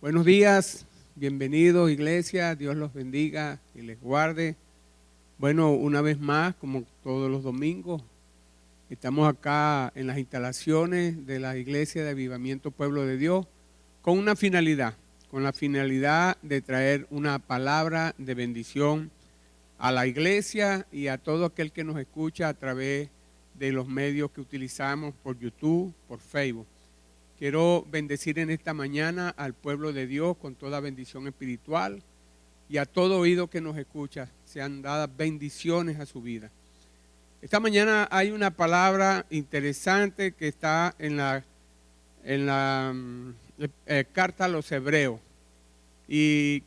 Buenos días, bienvenidos iglesia, Dios los bendiga y les guarde. Bueno, una vez más, como todos los domingos, estamos acá en las instalaciones de la iglesia de Avivamiento Pueblo de Dios con una finalidad, con la finalidad de traer una palabra de bendición a la iglesia y a todo aquel que nos escucha a través de los medios que utilizamos por YouTube, por Facebook. Quiero bendecir en esta mañana al pueblo de Dios con toda bendición espiritual y a todo oído que nos escucha. Sean dadas bendiciones a su vida. Esta mañana hay una palabra interesante que está en la carta a los hebreos. Y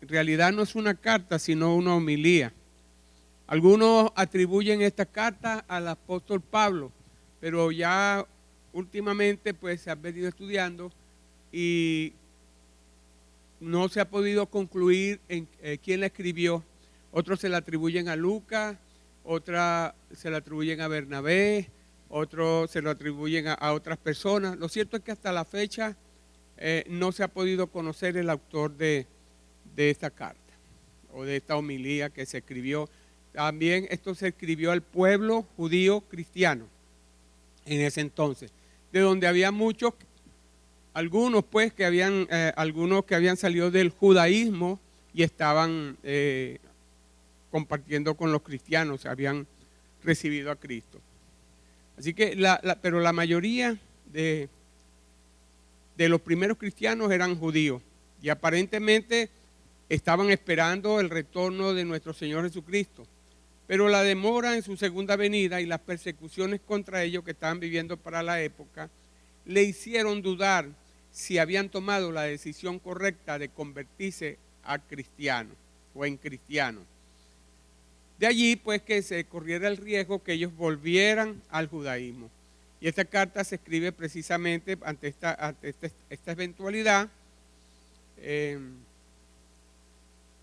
en realidad no es una carta, sino una homilía. Algunos atribuyen esta carta al apóstol Pablo, pero ya últimamente pues se ha venido estudiando y no se ha podido concluir en quién la escribió. Otros se la atribuyen a Lucas, otras se la atribuyen a Bernabé, otros se lo atribuyen a otras personas. Lo cierto es que hasta la fecha no se ha podido conocer el autor de esta carta o de esta homilía que se escribió. También esto se escribió al pueblo judío cristiano en ese entonces, de donde había muchos, algunos que habían salido del judaísmo y estaban compartiendo con los cristianos, habían recibido a Cristo. Así que, pero la mayoría de los primeros cristianos eran judíos y aparentemente estaban esperando el retorno de nuestro Señor Jesucristo. Pero la demora en su segunda venida y las persecuciones contra ellos que estaban viviendo para la época le hicieron dudar si habían tomado la decisión correcta de convertirse a cristianos o en cristianos. De allí pues que se corriera el riesgo que ellos volvieran al judaísmo. Y esta carta se escribe precisamente ante esta eventualidad.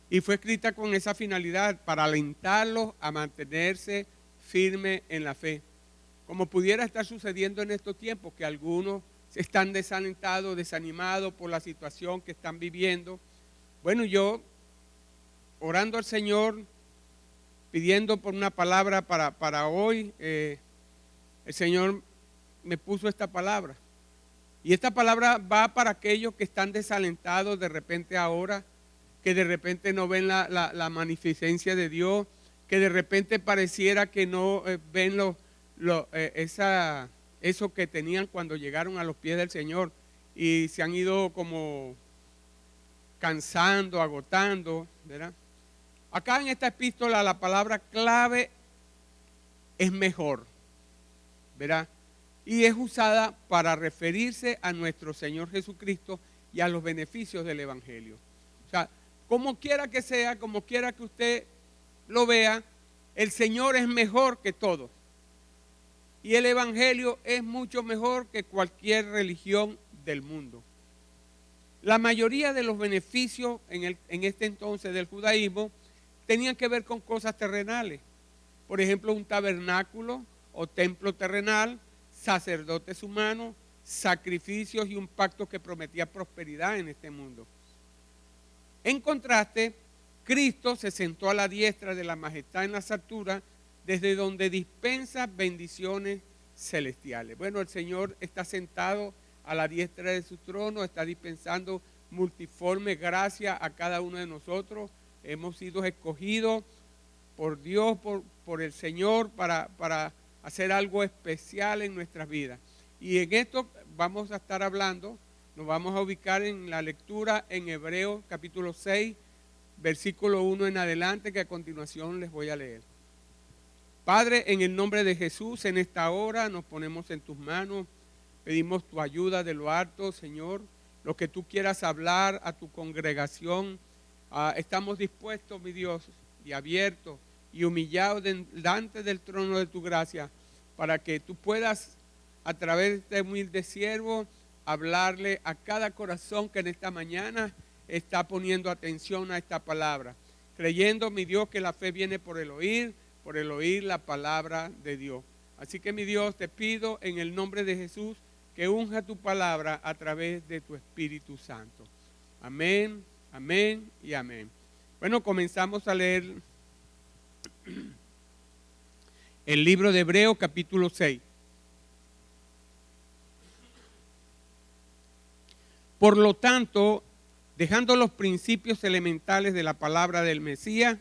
Y fue escrita con esa finalidad, para alentarlos a mantenerse firmes en la fe. Como pudiera estar sucediendo en estos tiempos, que algunos están desalentados, desanimados por la situación que están viviendo. Bueno, yo, orando al Señor, pidiendo por una palabra para hoy, el Señor me puso esta palabra. Y esta palabra va para aquellos que están desalentados de repente ahora, que de repente no ven la magnificencia de Dios, que de repente pareciera que no ven eso que tenían cuando llegaron a los pies del Señor y se han ido como cansando, agotando, ¿verdad? Acá en esta epístola la palabra clave es mejor, ¿verdad? Y es usada para referirse a nuestro Señor Jesucristo y a los beneficios del Evangelio. O sea, como quiera que sea, como quiera que usted lo vea, el Señor es mejor que todo. Y el Evangelio es mucho mejor que cualquier religión del mundo. La mayoría de los beneficios en este entonces del judaísmo tenían que ver con cosas terrenales. Por ejemplo, un tabernáculo o templo terrenal, sacerdotes humanos, sacrificios y un pacto que prometía prosperidad en este mundo. En contraste, Cristo se sentó a la diestra de la majestad en las alturas, desde donde dispensa bendiciones celestiales. Bueno, el Señor está sentado a la diestra de su trono, está dispensando multiforme gracia a cada uno de nosotros. Hemos sido escogidos por Dios, por el Señor, para hacer algo especial en nuestras vidas. Y en esto vamos a estar hablando. Nos vamos a ubicar en la lectura en Hebreos capítulo 6, versículo 1 en adelante, que a continuación les voy a leer. Padre, en el nombre de Jesús, en esta hora nos ponemos en tus manos, pedimos tu ayuda de lo alto, Señor, lo que tú quieras hablar a tu congregación. Estamos dispuestos, mi Dios, y abiertos y humillados delante del trono de tu gracia, para que tú puedas, a través de este humilde siervo, hablarle a cada corazón que en esta mañana está poniendo atención a esta palabra, creyendo, mi Dios, que la fe viene por el oír la palabra de Dios. Así que, mi Dios, te pido en el nombre de Jesús que unja tu palabra a través de tu Espíritu Santo. Amén, amén y amén. Bueno, comenzamos a leer el libro de Hebreos capítulo 6. Por lo tanto, dejando los principios elementales de la palabra del Mesías,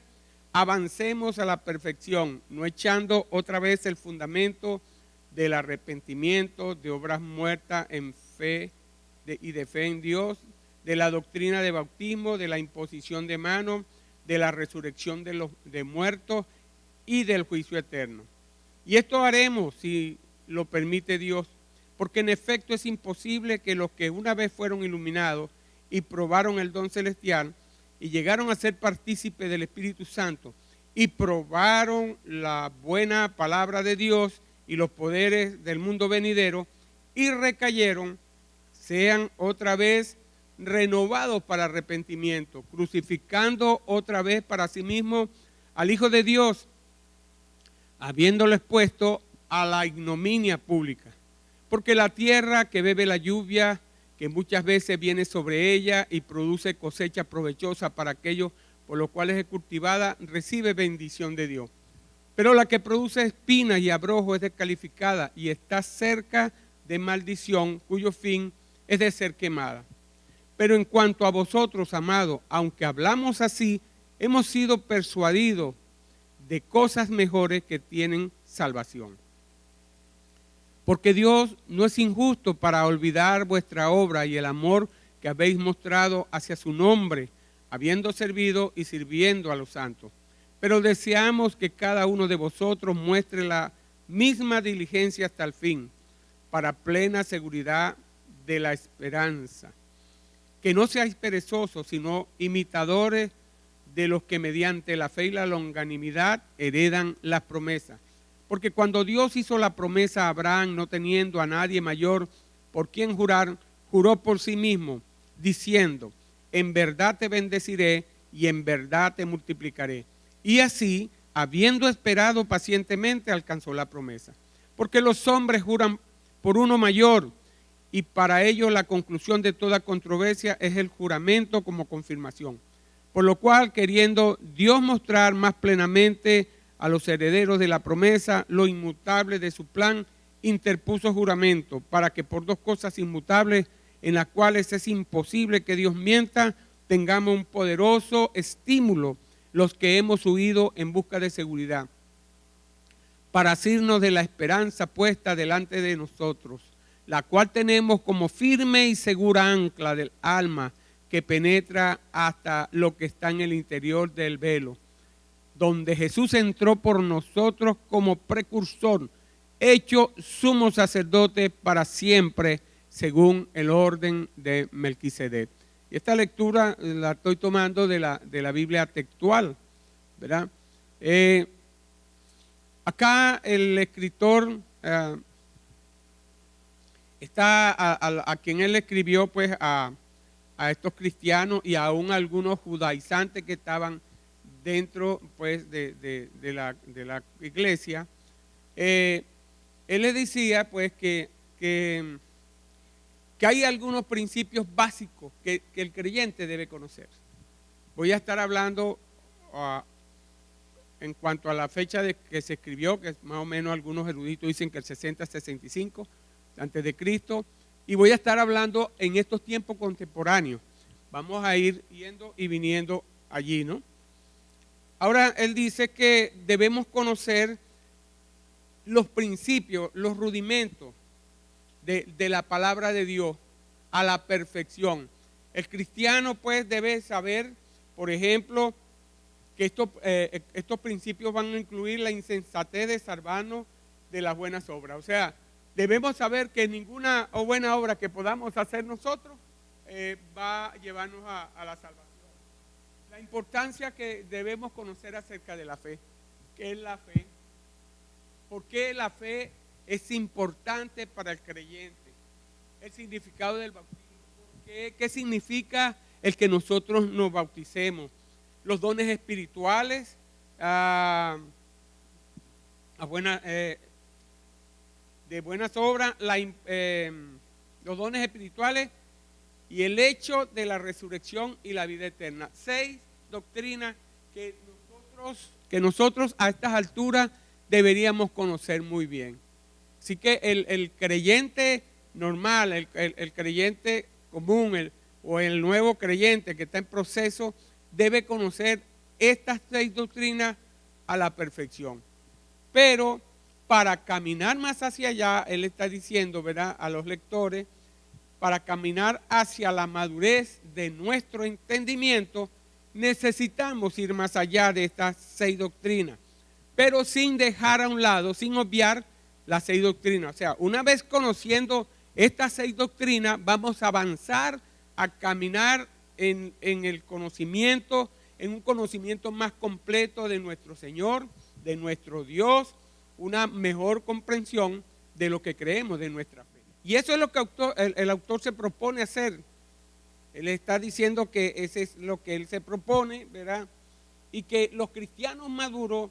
avancemos a la perfección, no echando otra vez el fundamento del arrepentimiento, de obras muertas en fe y de fe en Dios, de la doctrina de bautismo, de la imposición de manos, de la resurrección de los muertos y del juicio eterno. Y esto haremos si lo permite Dios, porque en efecto es imposible que los que una vez fueron iluminados y probaron el don celestial y llegaron a ser partícipes del Espíritu Santo y probaron la buena palabra de Dios y los poderes del mundo venidero y recayeron, sean otra vez renovados para arrepentimiento, crucificando otra vez para sí mismos al Hijo de Dios, habiéndolo expuesto a la ignominia pública. Porque la tierra que bebe la lluvia, que muchas veces viene sobre ella y produce cosecha provechosa para aquellos por los cuales es cultivada, recibe bendición de Dios. Pero la que produce espinas y abrojos es descalificada y está cerca de maldición, cuyo fin es de ser quemada. Pero en cuanto a vosotros, amados, aunque hablamos así, hemos sido persuadidos de cosas mejores que tienen salvación. Porque Dios no es injusto para olvidar vuestra obra y el amor que habéis mostrado hacia su nombre, habiendo servido y sirviendo a los santos. Pero deseamos que cada uno de vosotros muestre la misma diligencia hasta el fin, para plena seguridad de la esperanza. Que no seáis perezosos, sino imitadores de los que mediante la fe y la longanimidad heredan las promesas. Porque cuando Dios hizo la promesa a Abraham, no teniendo a nadie mayor por quien jurar, juró por sí mismo, diciendo: en verdad te bendeciré y en verdad te multiplicaré. Y así, habiendo esperado pacientemente, alcanzó la promesa. Porque los hombres juran por uno mayor, y para ellos la conclusión de toda controversia es el juramento como confirmación. Por lo cual, queriendo Dios mostrar más plenamente a los herederos de la promesa lo inmutable de su plan, interpuso juramento, para que por dos cosas inmutables, en las cuales es imposible que Dios mienta, tengamos un poderoso estímulo los que hemos huido en busca de seguridad, para asirnos de la esperanza puesta delante de nosotros, la cual tenemos como firme y segura ancla del alma, que penetra hasta lo que está en el interior del velo, donde Jesús entró por nosotros como precursor, hecho sumo sacerdote para siempre, según el orden de Melquisedec. Y esta lectura la estoy tomando de la Biblia textual, ¿verdad? Acá el escritor está a quien él escribió, pues, a estos cristianos y aún a algunos judaizantes que estaban dentro, pues, de la iglesia. Él le decía, pues, que hay algunos principios básicos que el creyente debe conocer. Voy a estar hablando en cuanto a la fecha de que se escribió, que es más o menos, algunos eruditos dicen que el 60-65 antes de Cristo, y voy a estar hablando en estos tiempos contemporáneos. Vamos a ir yendo y viniendo allí, ¿no? Ahora, él dice que debemos conocer los principios, los rudimentos de la palabra de Dios a la perfección. El cristiano, pues, debe saber, por ejemplo, que estos principios van a incluir la insensatez de salvarnos de las buenas obras. O sea, debemos saber que ninguna buena obra que podamos hacer nosotros va a llevarnos a la salvación. La importancia que debemos conocer acerca de la fe. ¿Qué es la fe? ¿Por qué la fe es importante para el creyente? El significado del bautismo. ¿Qué significa el que nosotros nos bauticemos? Los dones espirituales, de buenas obras, los dones espirituales y el hecho de la resurrección y la vida eterna. 6 doctrinas que nosotros a estas alturas deberíamos conocer muy bien. Así que el creyente normal, el creyente común o el nuevo creyente que está en proceso debe conocer estas 6 doctrinas a la perfección. Pero para caminar más hacia allá, él está diciendo, ¿verdad?, a los lectores, para caminar hacia la madurez de nuestro entendimiento, necesitamos ir más allá de estas 6 doctrinas, pero sin dejar a un lado, sin obviar las 6 doctrinas. O sea, una vez conociendo estas 6 doctrinas, vamos a avanzar a caminar en el conocimiento, en un conocimiento más completo de nuestro Señor, de nuestro Dios, una mejor comprensión de lo que creemos, de nuestra fe. Y eso es lo que el autor se propone hacer. Él está diciendo que ese es lo que él se propone, ¿verdad? Y que los cristianos maduros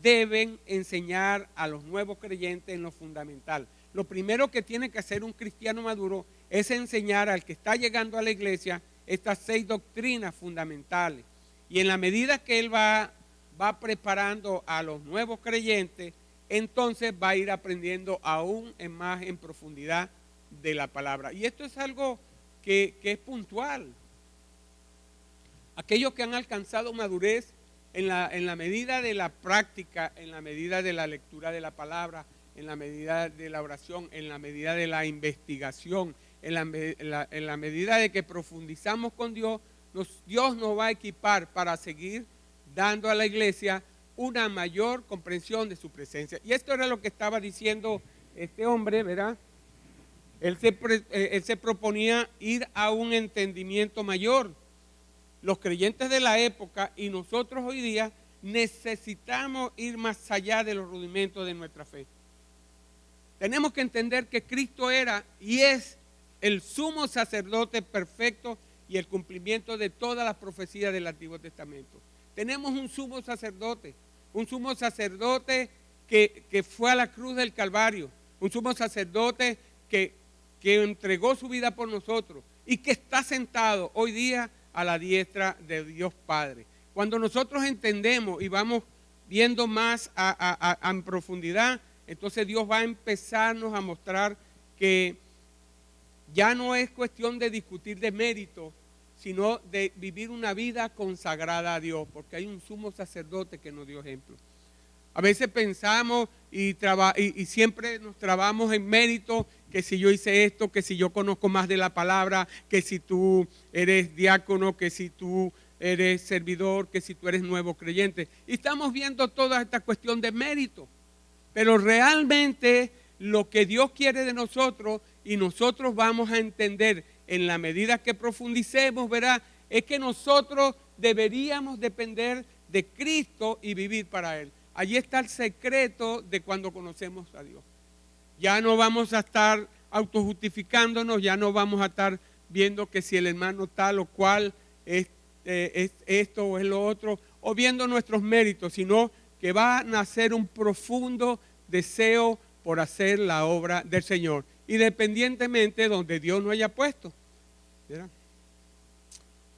deben enseñar a los nuevos creyentes en lo fundamental. Lo primero que tiene que hacer un cristiano maduro es enseñar al que está llegando a la iglesia estas 6 doctrinas fundamentales. Y en la medida que él va preparando a los nuevos creyentes, entonces va a ir aprendiendo aún más en profundidad de la palabra. Y esto es algo que es puntual. Aquellos que han alcanzado madurez en la medida de la práctica, en la medida de la lectura de la palabra, en la medida de la oración, en la medida de la investigación, en la medida de que profundizamos con Dios, Dios nos va a equipar para seguir dando a la iglesia una mayor comprensión de su presencia. Y esto era lo que estaba diciendo este hombre, ¿verdad? Él se proponía ir a un entendimiento mayor. Los creyentes de la época y nosotros hoy día necesitamos ir más allá de los rudimentos de nuestra fe. Tenemos que entender que Cristo era y es el sumo sacerdote perfecto y el cumplimiento de todas las profecías del Antiguo Testamento. Tenemos un sumo sacerdote que fue a la cruz del Calvario, un sumo sacerdote que entregó su vida por nosotros y que está sentado hoy día a la diestra de Dios Padre. Cuando nosotros entendemos y vamos viendo más en profundidad, entonces Dios va a empezarnos a mostrar que ya no es cuestión de discutir de mérito, sino de vivir una vida consagrada a Dios, porque hay un sumo sacerdote que nos dio ejemplo. A veces pensamos y siempre nos trabamos en mérito, que si yo hice esto, que si yo conozco más de la palabra, que si tú eres diácono, que si tú eres servidor, que si tú eres nuevo creyente. Y estamos viendo toda esta cuestión de mérito. Pero realmente lo que Dios quiere de nosotros y nosotros vamos a entender en la medida que profundicemos, ¿verdad?, es que nosotros deberíamos depender de Cristo y vivir para Él. Allí está el secreto de cuando conocemos a Dios. Ya no vamos a estar autojustificándonos, ya no vamos a estar viendo que si el hermano tal o cual es esto o es lo otro, o viendo nuestros méritos, sino que va a nacer un profundo deseo por hacer la obra del Señor, independientemente de donde Dios nos haya puesto. ¿Verdad?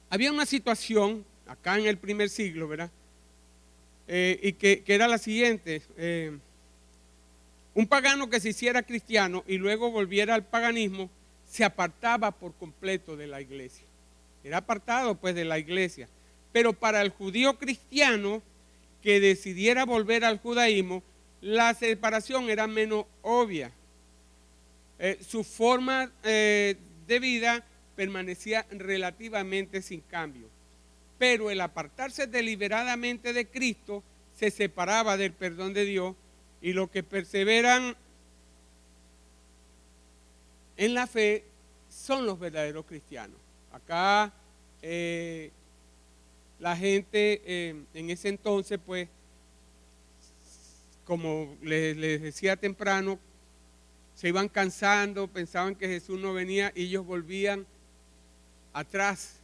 Había una situación acá en el primer siglo, ¿verdad? Y que era la siguiente: un pagano que se hiciera cristiano y luego volviera al paganismo, se apartaba por completo de la iglesia. Era apartado pues de la iglesia. Pero para el judío cristiano que decidiera volver al judaísmo, la separación era menos obvia. Su forma de vida permanecía relativamente sin cambio. Pero el apartarse deliberadamente de Cristo se separaba del perdón de Dios, y los que perseveran en la fe son los verdaderos cristianos. Acá la gente en ese entonces, pues, como les decía temprano, se iban cansando, pensaban que Jesús no venía y ellos volvían atrás.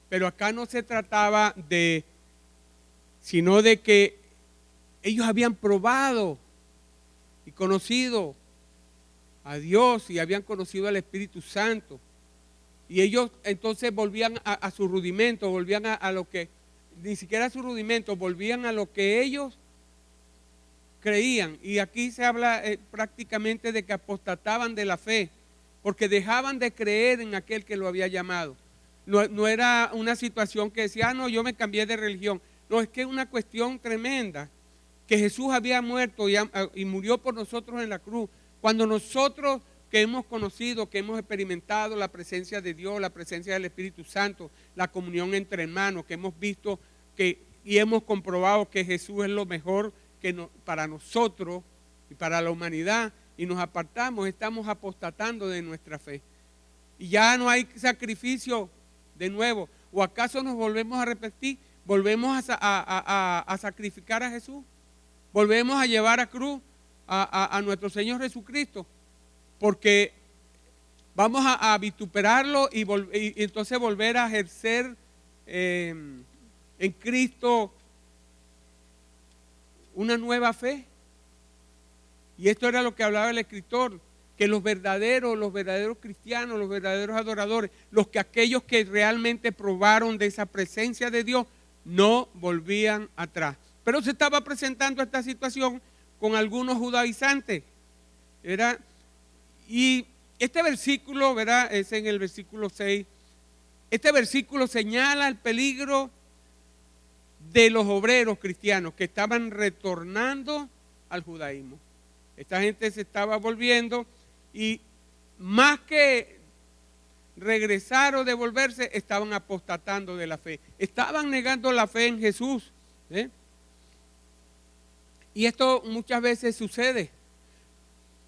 Pero acá no se trataba sino de que ellos habían probado y conocido a Dios y habían conocido al Espíritu Santo. Y ellos entonces volvían a su rudimento, volvían a lo que, ni siquiera a su rudimento, volvían a lo que ellos creían. Y aquí se habla prácticamente de que apostataban de la fe, porque dejaban de creer en aquel que lo había llamado. No era una situación que decía, no, yo me cambié de religión. No, es que es una cuestión tremenda, que Jesús había muerto y murió por nosotros en la cruz. Cuando nosotros que hemos conocido, que hemos experimentado la presencia de Dios, la presencia del Espíritu Santo, la comunión entre hermanos, que hemos visto y hemos comprobado que Jesús es lo mejor para nosotros y para la humanidad, y nos apartamos, estamos apostatando de nuestra fe. Y ya no hay sacrificio de nuevo. ¿O acaso nos volvemos a repetir? ¿Volvemos a sacrificar a Jesús? ¿Volvemos a llevar a cruz a nuestro Señor Jesucristo? Porque vamos a vituperarlo y entonces volver a ejercer en Cristo una nueva fe. Y esto era lo que hablaba el escritor, que los verdaderos cristianos, los verdaderos adoradores, aquellos que realmente probaron de esa presencia de Dios, no volvían atrás. Pero se estaba presentando esta situación con algunos judaizantes, ¿verdad? Y este versículo, ¿verdad?, es en el versículo 6. Este versículo señala el peligro de los obreros cristianos que estaban retornando al judaísmo. Esta gente se estaba volviendo y más que regresar o devolverse, estaban apostatando de la fe. Estaban negando la fe en Jesús. Y esto muchas veces sucede.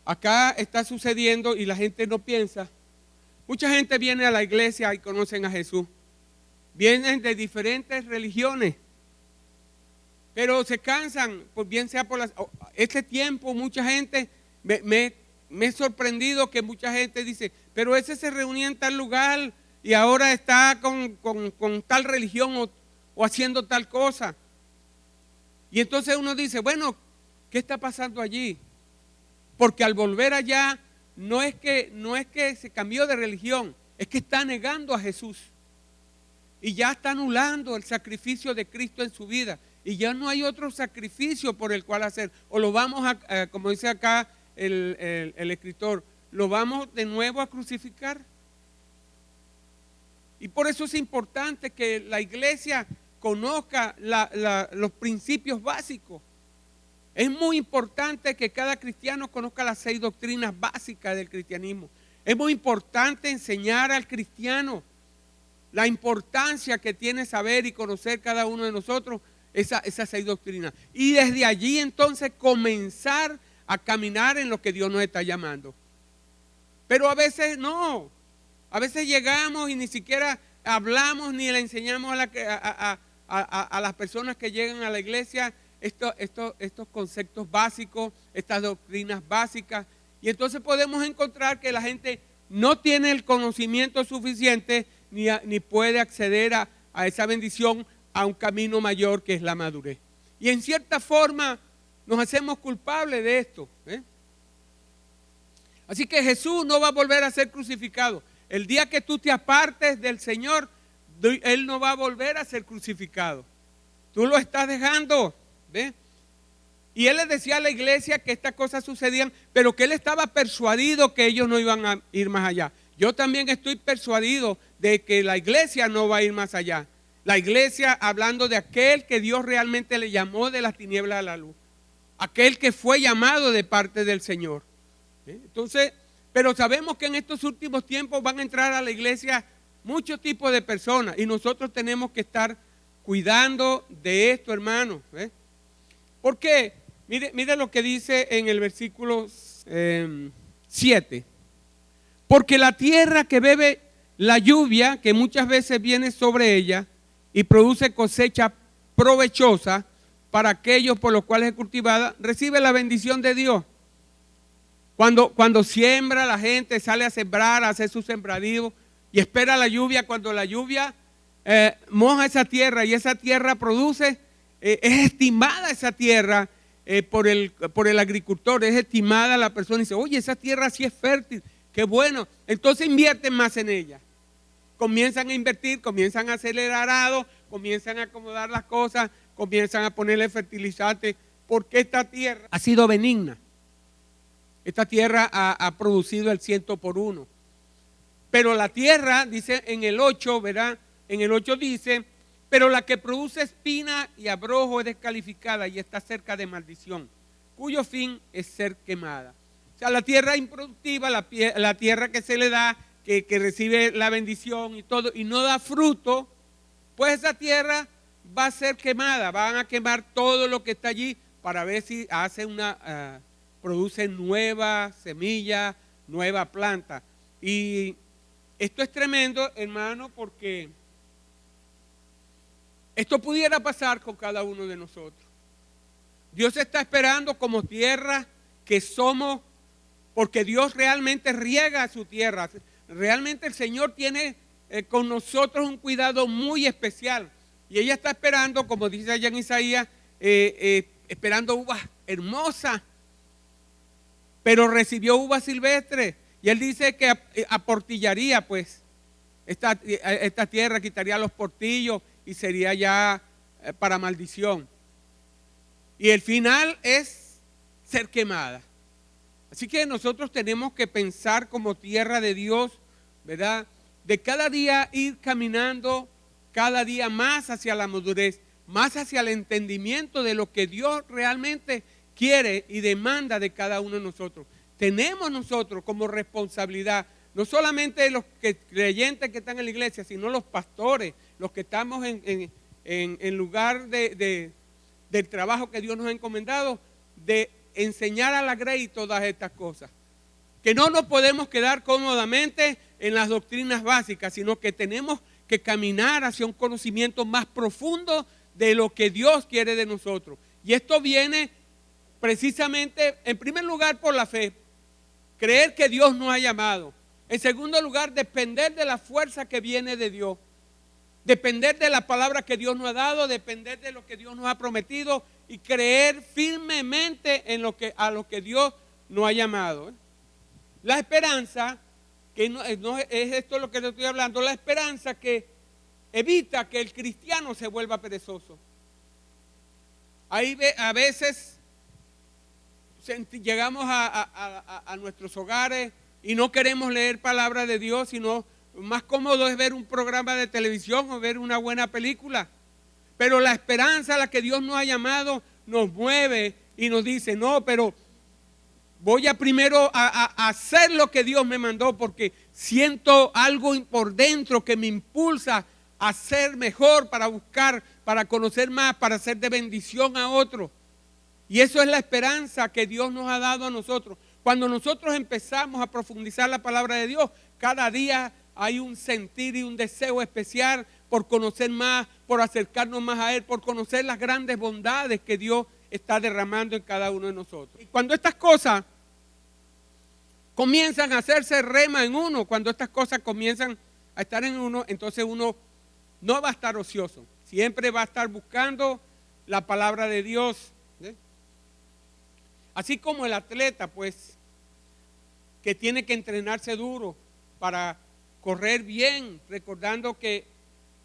Acá está sucediendo y la gente no piensa. Mucha gente viene a la iglesia y conocen a Jesús. Vienen de diferentes religiones, pero se cansan, pues bien sea por este tiempo. Mucha gente, me he sorprendido que mucha gente dice, pero ese se reunía en tal lugar y ahora está con tal religión o haciendo tal cosa. Y entonces uno dice, bueno, ¿qué está pasando allí? Porque al volver allá, no es que se cambió de religión, es que está negando a Jesús. Y ya está anulando el sacrificio de Cristo en su vida. Y ya no hay otro sacrificio por el cual hacer. O lo vamos como dice acá el escritor, lo vamos de nuevo a crucificar. Y por eso es importante que la iglesia conozca los principios básicos. Es muy importante que cada cristiano conozca las 6 doctrinas básicas del cristianismo. Es muy importante enseñar al cristiano la importancia que tiene saber y conocer cada uno de nosotros esas 6 doctrinas. Y desde allí entonces comenzar a caminar en lo que Dios nos está llamando. Pero a veces no. A veces llegamos y ni siquiera hablamos ni le enseñamos a las personas que llegan a la iglesia estos conceptos básicos, estas doctrinas básicas. Y entonces podemos encontrar que la gente no tiene el conocimiento suficiente ni puede acceder a esa bendición, a un camino mayor que es la madurez. Y en cierta forma nos hacemos culpables de esto. Así que Jesús no va a volver a ser crucificado. El día que tú te apartes del Señor, Él no va a volver a ser crucificado. Tú lo estás dejando. ¿Ve? Y Él le decía a la iglesia que estas cosas sucedían, pero que Él estaba persuadido que ellos no iban a ir más allá. Yo también estoy persuadido de que la iglesia no va a ir más allá. La iglesia, hablando de aquel que Dios realmente le llamó de las tinieblas a la luz, aquel que fue llamado de parte del Señor. Entonces, pero sabemos que en estos últimos tiempos van a entrar a la iglesia muchos tipos de personas y nosotros tenemos que estar cuidando de esto, hermano. ¿Por qué? Mire lo que dice en el versículo 7. Porque la tierra que bebe la lluvia, que muchas veces viene sobre ella y produce cosecha provechosa para aquellos por los cuales es cultivada, recibe la bendición de Dios. Cuando siembra, la gente sale a sembrar, a hacer su sembradío y espera la lluvia. Cuando la lluvia moja esa tierra y esa tierra produce, es estimada esa tierra por el agricultor, es estimada la persona y dice, oye, esa tierra sí es fértil, qué bueno, entonces invierten más en ella. comienzan a invertir, comienzan a hacer el arado, comienzan a acomodar las cosas, comienzan a ponerle fertilizante, porque esta tierra ha sido benigna. Esta tierra ha producido el 100 por 1. Pero la tierra, dice en el 8, ¿verdad? En el 8 dice, pero la que produce espina y abrojo es descalificada y está cerca de maldición, cuyo fin es ser quemada. O sea, la tierra improductiva, la tierra que se le da, que recibe la bendición y todo, y no da fruto, pues esa tierra va a ser quemada. Van a quemar todo lo que está allí para ver si produce nueva semilla, nueva planta. Y esto es tremendo, hermano, porque esto pudiera pasar con cada uno de nosotros. Dios está esperando como tierra que somos, porque Dios realmente riega su tierra. Realmente el Señor tiene con nosotros un cuidado muy especial. Y ella está esperando, como dice allá en Isaías, esperando uvas hermosas, pero recibió uvas silvestres. Y él dice que aportillaría pues esta tierra, quitaría los portillos y sería ya para maldición. Y el final es ser quemada. Así que nosotros tenemos que pensar como tierra de Dios, ¿verdad? De cada día ir caminando cada día más hacia la madurez, más hacia el entendimiento de lo que Dios realmente quiere y demanda de cada uno de nosotros. Tenemos nosotros como responsabilidad, no solamente los creyentes que están en la iglesia, sino los pastores, los que estamos en lugar del trabajo que Dios nos ha encomendado, de enseñar a la grey todas estas cosas. Que no nos podemos quedar cómodamente en las doctrinas básicas, sino que tenemos que caminar hacia un conocimiento más profundo de lo que Dios quiere de nosotros. Y esto viene precisamente, en primer lugar, por la fe. Creer que Dios nos ha llamado. En segundo lugar, depender de la fuerza que viene de Dios. Depender de la palabra que Dios nos ha dado, depender de lo que Dios nos ha prometido y creer firmemente en a lo que Dios nos ha llamado. La esperanza, que no es esto lo que le estoy hablando, la esperanza que evita que el cristiano se vuelva perezoso. Ahí a veces llegamos a nuestros hogares y no queremos leer palabra de Dios, sino más cómodo es ver un programa de televisión o ver una buena película. Pero la esperanza a la que Dios nos ha llamado nos mueve y nos dice, no, pero voy a primero a hacer lo que Dios me mandó, porque siento algo por dentro que me impulsa a ser mejor, para buscar, para conocer más, para ser de bendición a otros. Y eso es la esperanza que Dios nos ha dado a nosotros. Cuando nosotros empezamos a profundizar la palabra de Dios, cada día hay un sentir y un deseo especial por conocer más, por acercarnos más a Él, por conocer las grandes bondades que Dios está derramando en cada uno de nosotros. Y cuando estas cosas comienzan a hacerse rema en uno, cuando estas cosas comienzan a estar en uno, entonces uno no va a estar ocioso. Siempre va a estar buscando la palabra de Dios. Así como el atleta, pues, que tiene que entrenarse duro para correr bien, recordando que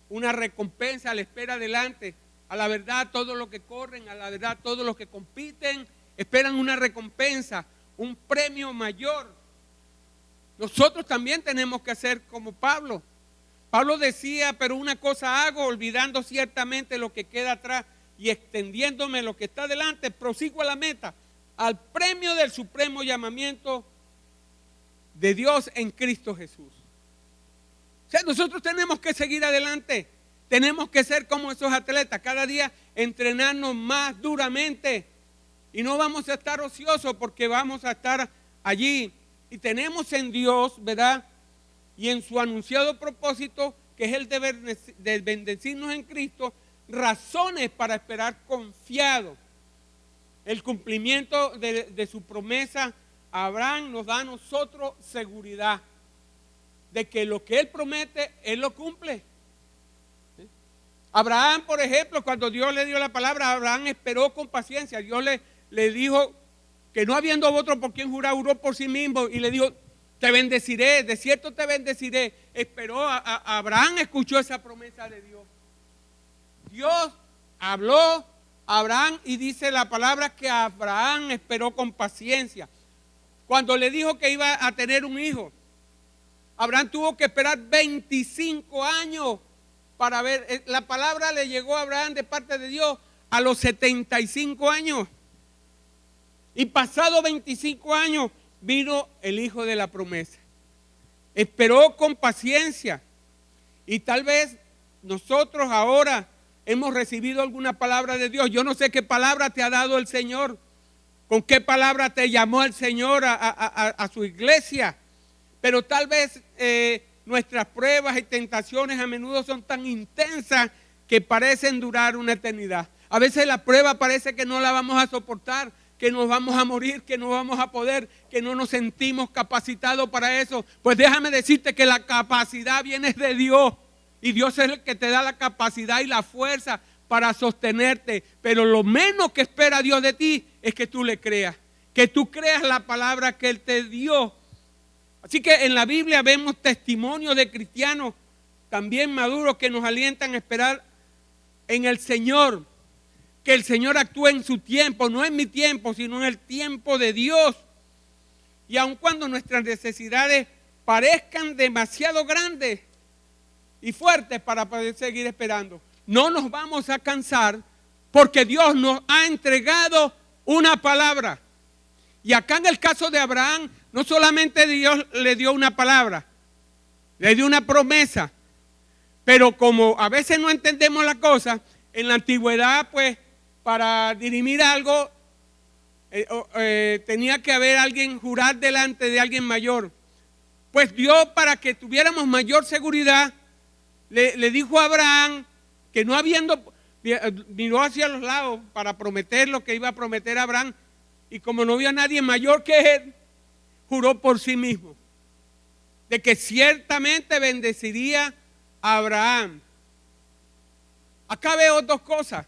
una recompensa le espera adelante. A la verdad, todos los que corren, a la verdad, todos los que compiten, esperan una recompensa, un premio mayor. Nosotros también tenemos que hacer como Pablo. Pablo decía, pero una cosa hago, olvidando ciertamente lo que queda atrás y extendiéndome lo que está delante, prosigo a la meta, al premio del supremo llamamiento de Dios en Cristo Jesús. O sea, nosotros tenemos que seguir adelante, tenemos que ser como esos atletas, cada día entrenarnos más duramente y no vamos a estar ociosos porque vamos a estar allí y tenemos en Dios, ¿verdad? Y en su anunciado propósito, que es el de bendecirnos en Cristo, razones para esperar confiado el cumplimiento de su promesa. Abraham nos da a nosotros seguridad de que lo que Él promete, Él lo cumple. Abraham, por ejemplo, cuando Dios le dio la palabra, Abraham esperó con paciencia. Dios le dijo que no habiendo otro por quien jurar, juró por sí mismo y le dijo, Te bendeciré, de cierto te bendeciré. Esperó, Abraham escuchó esa promesa de Dios. Dios habló a Abraham y dice la palabra que Abraham esperó con paciencia. Cuando le dijo que iba a tener un hijo, Abraham tuvo que esperar 25 años para ver. La palabra le llegó a Abraham de parte de Dios a los 75 años. Y pasado 25 años vino el hijo de la promesa. Esperó con paciencia. Y tal vez nosotros ahora hemos recibido alguna palabra de Dios. Yo no sé qué palabra te ha dado el Señor. ¿Con qué palabra te llamó el Señor a su iglesia? Pero tal vez nuestras pruebas y tentaciones a menudo son tan intensas que parecen durar una eternidad. A veces la prueba parece que no la vamos a soportar, que nos vamos a morir, que no vamos a poder, que no nos sentimos capacitados para eso. Pues déjame decirte que la capacidad viene de Dios. Y Dios es el que te da la capacidad y la fuerza para sostenerte. Pero lo menos que espera Dios de ti es que tú le creas. Que tú creas la palabra que Él te dio. Así que en la Biblia vemos testimonios de cristianos también maduros que nos alientan a esperar en el Señor. Que el Señor actúe en su tiempo, no en mi tiempo, sino en el tiempo de Dios. Y aun cuando nuestras necesidades parezcan demasiado grandes y fuertes para poder seguir esperando, no nos vamos a cansar porque Dios nos ha entregado una palabra. Y acá en el caso de Abraham, no solamente Dios le dio una palabra, le dio una promesa, pero como a veces no entendemos la cosa, en la antigüedad pues para dirimir algo tenía que haber alguien jurar delante de alguien mayor. Pues Dios, para que tuviéramos mayor seguridad, le dijo a Abraham que no habiendo, miró hacia los lados para prometer lo que iba a prometer a Abraham, y como no había nadie mayor que él, juró por sí mismo de que ciertamente bendeciría a Abraham. Acá veo dos cosas.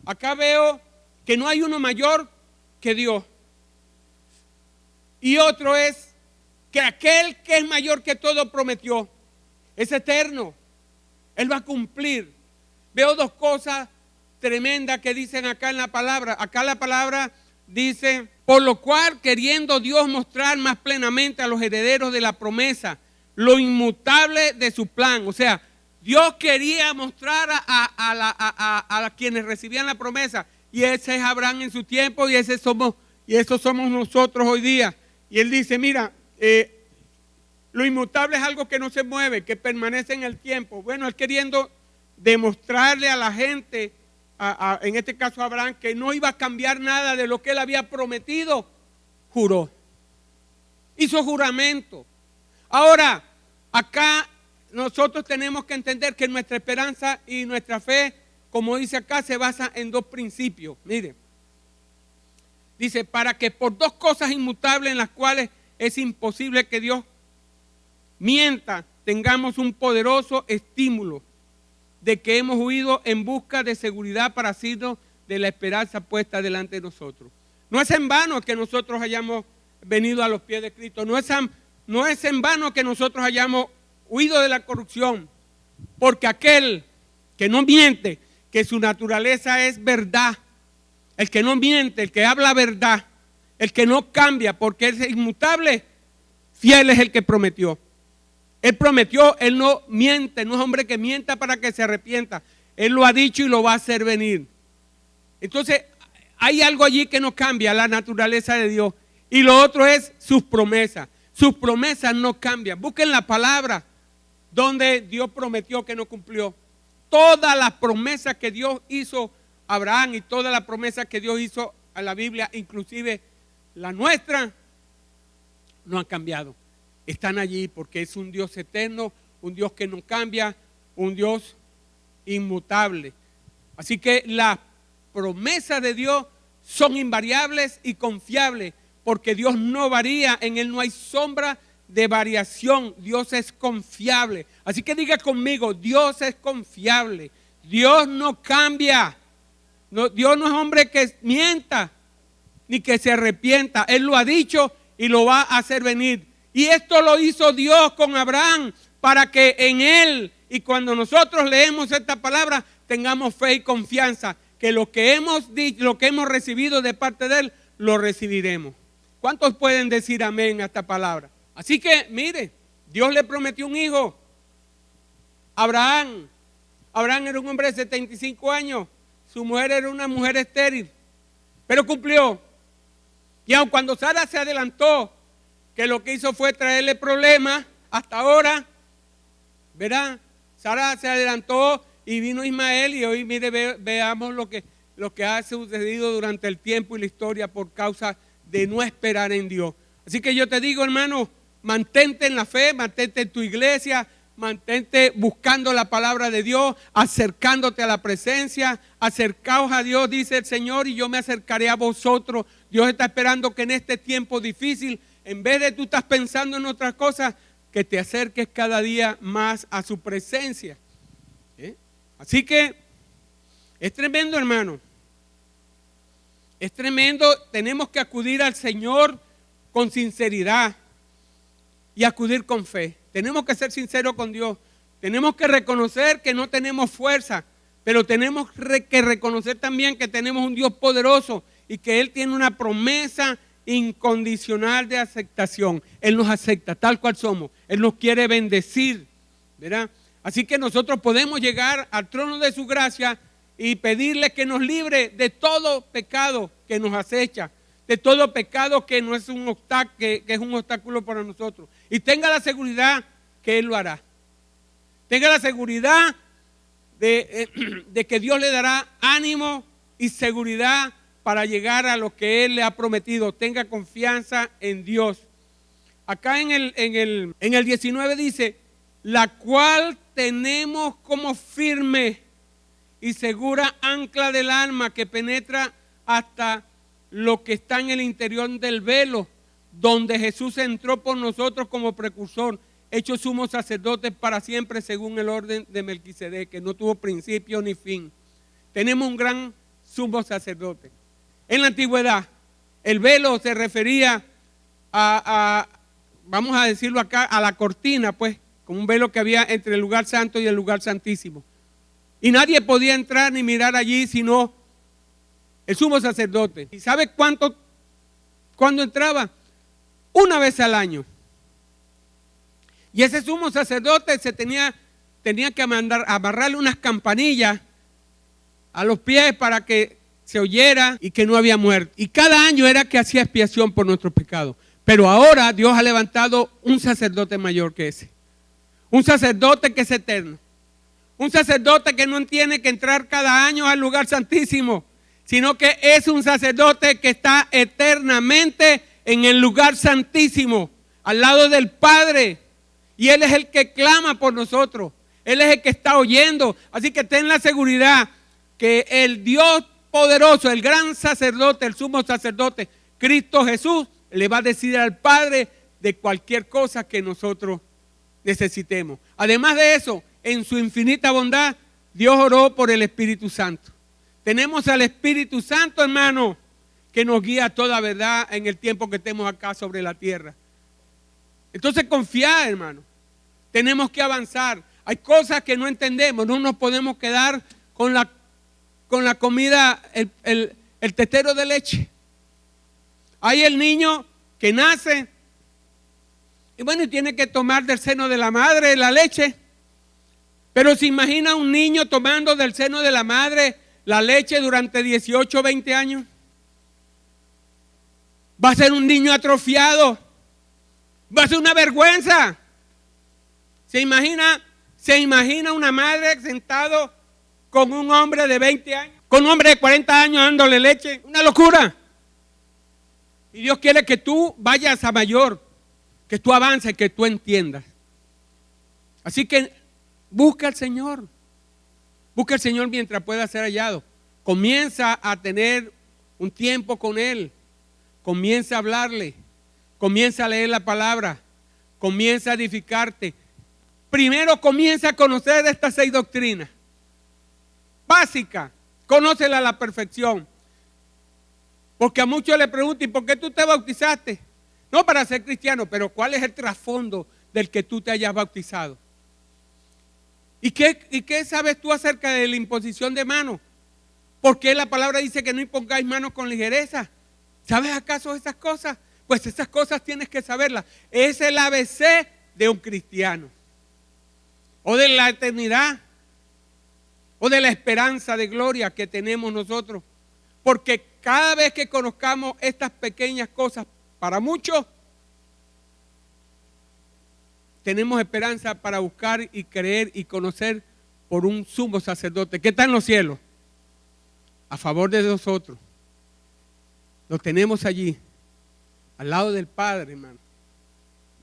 Acá veo que no hay uno mayor que Dios. Y otro es que aquel que es mayor que todo prometió. Es eterno. Él va a cumplir. Veo dos cosas tremendas que dicen acá en la palabra. Acá la palabra dice, por lo cual queriendo Dios mostrar más plenamente a los herederos de la promesa lo inmutable de su plan. O sea, Dios quería mostrar a quienes recibían la promesa, y ese es Abraham en su tiempo, y esos somos nosotros hoy día. Y él dice, mira, lo inmutable es algo que no se mueve, que permanece en el tiempo. Bueno, él queriendo demostrarle a la gente, en este caso a Abraham, que no iba a cambiar nada de lo que él había prometido, juró. Hizo juramento. Ahora, acá nosotros tenemos que entender que nuestra esperanza y nuestra fe, como dice acá, se basa en dos principios. Miren, dice, para que por dos cosas inmutables en las cuales es imposible que Dios mienta, tengamos un poderoso estímulo de que hemos huido en busca de seguridad para asirnos de la esperanza puesta delante de nosotros. No es en vano que nosotros hayamos venido a los pies de Cristo. No es en vano que nosotros hayamos huido de la corrupción, porque aquel que no miente, que su naturaleza es verdad, el que no miente, el que habla verdad, el que no cambia porque es inmutable, fiel es el que prometió. Él prometió, Él no miente, no es hombre que mienta para que se arrepienta. Él lo ha dicho y lo va a hacer venir. Entonces, hay algo allí que no cambia, la naturaleza de Dios. Y lo otro es sus promesas. Sus promesas no cambian. Busquen la palabra donde Dios prometió que no cumplió. Todas las promesas que Dios hizo a Abraham y todas las promesas que Dios hizo a la Biblia, inclusive la nuestra, no han cambiado. Están allí porque es un Dios eterno, un Dios que no cambia, un Dios inmutable. Así que las promesas de Dios son invariables y confiables, porque Dios no varía, en Él no hay sombra de variación. Dios es confiable. Así que diga conmigo, Dios es confiable. Dios no cambia. Dios no es hombre que mienta ni que se arrepienta. Él lo ha dicho y lo va a hacer venir. Y esto lo hizo Dios con Abraham para que en él, y cuando nosotros leemos esta palabra, tengamos fe y confianza que lo que hemos dicho, lo que hemos recibido de parte de él, lo recibiremos. ¿Cuántos pueden decir amén a esta palabra? Así que, mire, Dios le prometió un hijo. Abraham era un hombre de 75 años. Su mujer era una mujer estéril. Pero cumplió. Y aun cuando Sara se adelantó, que lo que hizo fue traerle problemas hasta ahora, ¿verdad? Sara se adelantó y vino Ismael, y hoy mire, veamos lo que ha sucedido durante el tiempo y la historia por causa de no esperar en Dios. Así que yo te digo, hermano, mantente en la fe, mantente en tu iglesia, mantente buscando la palabra de Dios, acercándote a la presencia. Acercaos a Dios, dice el Señor, y yo me acercaré a vosotros. Dios está esperando que en este tiempo difícil, en vez de tú estás pensando en otras cosas, que te acerques cada día más a su presencia. Así que es tremendo, hermano. Es tremendo. Tenemos que acudir al Señor con sinceridad y acudir con fe. Tenemos que ser sinceros con Dios. Tenemos que reconocer que no tenemos fuerza, pero tenemos que reconocer también que tenemos un Dios poderoso y que Él tiene una promesa incondicional de aceptación. Él nos acepta tal cual somos. Él nos quiere bendecir, ¿verdad? Así que nosotros podemos llegar al trono de su gracia y pedirle que nos libre de todo pecado que nos acecha, de todo pecado que no es un obstáculo, que es un obstáculo para nosotros. Y tenga la seguridad que Él lo hará. Tenga la seguridad de que Dios le dará ánimo y seguridad para llegar a lo que Él le ha prometido. Tenga confianza en Dios. Acá en el 19 dice, la cual tenemos como firme y segura ancla del alma que penetra hasta lo que está en el interior del velo, donde Jesús entró por nosotros como precursor, hecho sumo sacerdote para siempre según el orden de Melquisedec, que no tuvo principio ni fin. Tenemos un gran sumo sacerdote. En la antigüedad, el velo se refería vamos a decirlo acá, a la cortina, pues, como un velo que había entre el lugar santo y el lugar santísimo. Y nadie podía entrar ni mirar allí sino el sumo sacerdote. ¿Y sabe cuándo entraba? Una vez al año. Y ese sumo sacerdote tenía que amarrarle unas campanillas a los pies para que se oyera y que no había muerte. Y cada año era que hacía expiación por nuestros pecados. Pero ahora Dios ha levantado un sacerdote mayor que ese. Un sacerdote que es eterno. Un sacerdote que no tiene que entrar cada año al lugar santísimo, sino que es un sacerdote que está eternamente en el lugar santísimo, al lado del Padre. Y Él es el que clama por nosotros. Él es el que está oyendo. Así que ten la seguridad que el Dios poderoso, el gran sacerdote, el sumo sacerdote, Cristo Jesús, le va a decir al Padre de cualquier cosa que nosotros necesitemos. Además de eso, en su infinita bondad, Dios oró por el Espíritu Santo. Tenemos al Espíritu Santo, hermano, que nos guía a toda verdad en el tiempo que estemos acá sobre la tierra. Entonces confía, hermano. Tenemos que avanzar. Hay cosas que no entendemos. No nos podemos quedar con la comida, el tetero de leche. Hay el niño que nace y bueno, y tiene que tomar del seno de la madre la leche. Pero se imagina un niño tomando del seno de la madre la leche durante 18 o 20 años. Va a ser un niño atrofiado. Va a ser una vergüenza. Se imagina una madre sentado con un hombre de 20 años, con un hombre de 40 años dándole leche. Una locura. Y Dios quiere que tú vayas a mayor, que tú avances, que tú entiendas. Así que busca al Señor. Busca al Señor mientras pueda ser hallado. Comienza a tener un tiempo con Él. Comienza a hablarle. Comienza a leer la palabra. Comienza a edificarte. Primero comienza a conocer estas 6 doctrinas. Básica. Conócela a la perfección. Porque a muchos le preguntan, ¿y por qué tú te bautizaste? No para ser cristiano, pero ¿cuál es el trasfondo del que tú te hayas bautizado? ¿Y qué sabes tú acerca de la imposición de manos? ¿Por qué la palabra dice que no impongáis manos con ligereza? ¿Sabes acaso esas cosas? Pues esas cosas tienes que saberlas. Es el ABC de un cristiano. O de la eternidad. O de la esperanza de gloria que tenemos nosotros. Porque cada vez que conozcamos estas pequeñas cosas, para muchos, tenemos esperanza para buscar y creer y conocer por un sumo sacerdote que está en los cielos, a favor de nosotros. Lo tenemos allí, al lado del Padre, hermano.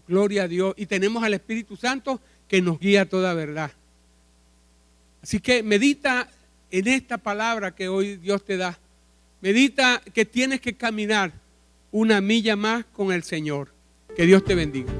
Gloria a Dios. Y tenemos al Espíritu Santo que nos guía a toda verdad. Así que medita en esta palabra que hoy Dios te da. Medita que tienes que caminar una milla más con el Señor. Que Dios te bendiga.